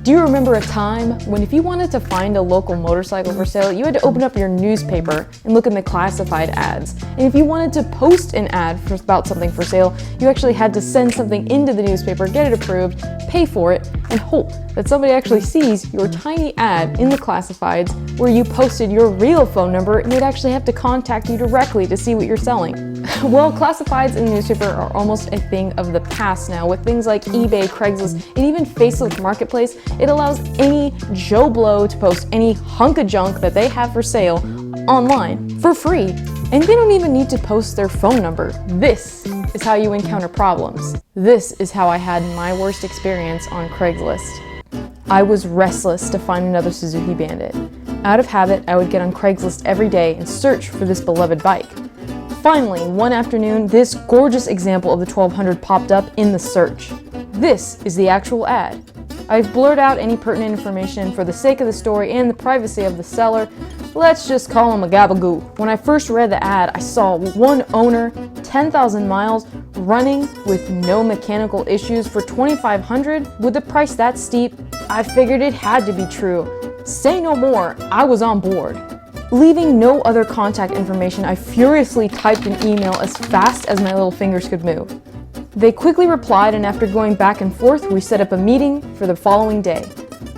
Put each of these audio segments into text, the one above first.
Do you remember a time when if you wanted to find a local motorcycle for sale, you had to open up your newspaper and look in the classified ads? And if you wanted to post an ad about something for sale, you actually had to send something into the newspaper, get it approved, pay for it, and hope that somebody actually sees your tiny ad in the classifieds where you posted your real phone number and they'd actually have to contact you directly to see what you're selling. Well, classifieds in the newspaper are almost a thing of the past now. With things like eBay, Craigslist, and even Facebook Marketplace, it allows any Joe Blow to post any hunk of junk that they have for sale online for free. And they don't even need to post their phone number. This is how you encounter problems. This is how I had my worst experience on Craigslist. I was restless to find another Suzuki Bandit. Out of habit, I would get on Craigslist every day and search for this beloved bike. Finally, one afternoon, this gorgeous example of the 1200 popped up in the search. This is the actual ad. I've blurred out any pertinent information for the sake of the story and the privacy of the seller. Let's just call him a gabagoo. When I first read the ad, I saw one owner, 10,000 miles, running with no mechanical issues for $2,500. With a price that steep, I figured it had to be true. Say no more, I was on board. Leaving no other contact information, I furiously typed an email as fast as my little fingers could move. They quickly replied, and after going back and forth, we set up a meeting for the following day.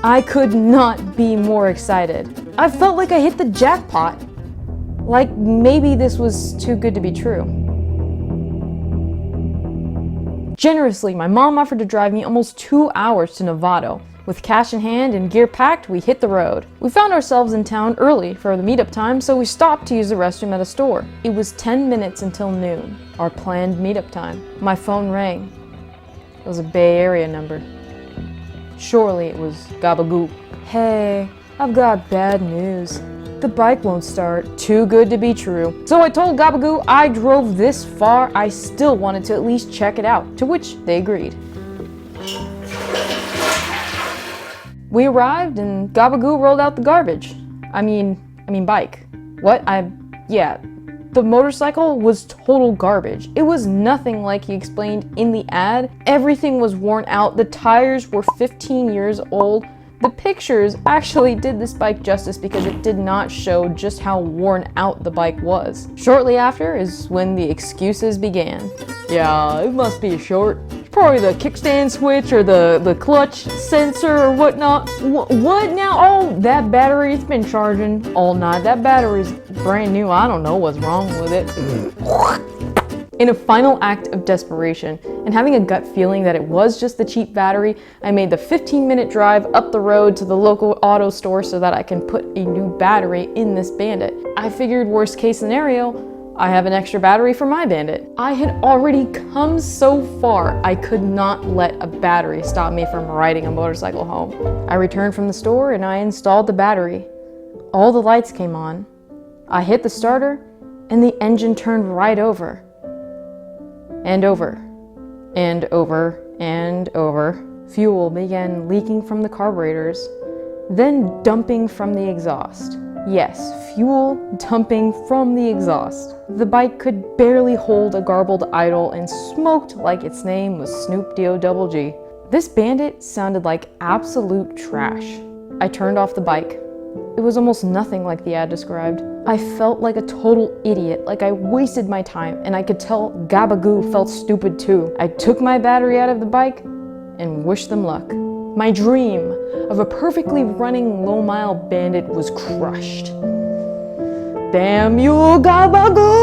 I could not be more excited. I felt like I hit the jackpot. Like maybe this was too good to be true. Generously, my mom offered to drive me almost 2 hours to Novato. With cash in hand and gear packed, we hit the road. We found ourselves in town early for the meetup time, so we stopped to use the restroom at a store. It was 10 minutes until noon, our planned meetup time. My phone rang. It was a Bay Area number. Surely it was Gabagoo. Hey, I've got bad news. The bike won't start. Too good to be true. So I told Gabagoo I drove this far, I still wanted to at least check it out, to which they agreed. We arrived and Gabagoo rolled out the garbage. I mean bike. What? Yeah. The motorcycle was total garbage. It was nothing like he explained in the ad. Everything was worn out. The tires were 15 years old. The pictures actually did this bike justice because it did not show just how worn out the bike was. Shortly after is when the excuses began. Yeah, it must be short. Probably the kickstand switch or the clutch sensor or whatnot. What now? Oh, that battery, it's been charging all night. That battery's brand new. I don't know what's wrong with it. In a final act of desperation and having a gut feeling that it was just the cheap battery, I made the 15-minute drive up the road to the local auto store so that I can put a new battery in this Bandit. I figured worst case scenario, I have an extra battery for my Bandit. I had already come so far, I could not let a battery stop me from riding a motorcycle home. I returned from the store and I installed the battery. All the lights came on. I hit the starter and the engine turned right over. And over. And over. And over. Fuel began leaking from the carburetors, then dumping from the exhaust. Yes, fuel dumping from the exhaust. The bike could barely hold a garbled idle and smoked like its name was Snoop D-O-double-G. This Bandit sounded like absolute trash. I turned off the bike. It was almost nothing like the ad described. I felt like a total idiot, like I wasted my time, and I could tell Gabagoo felt stupid too. I took my battery out of the bike and wished them luck. My dream of a perfectly running low-mile Bandit was crushed. Damn you, Gabagoo!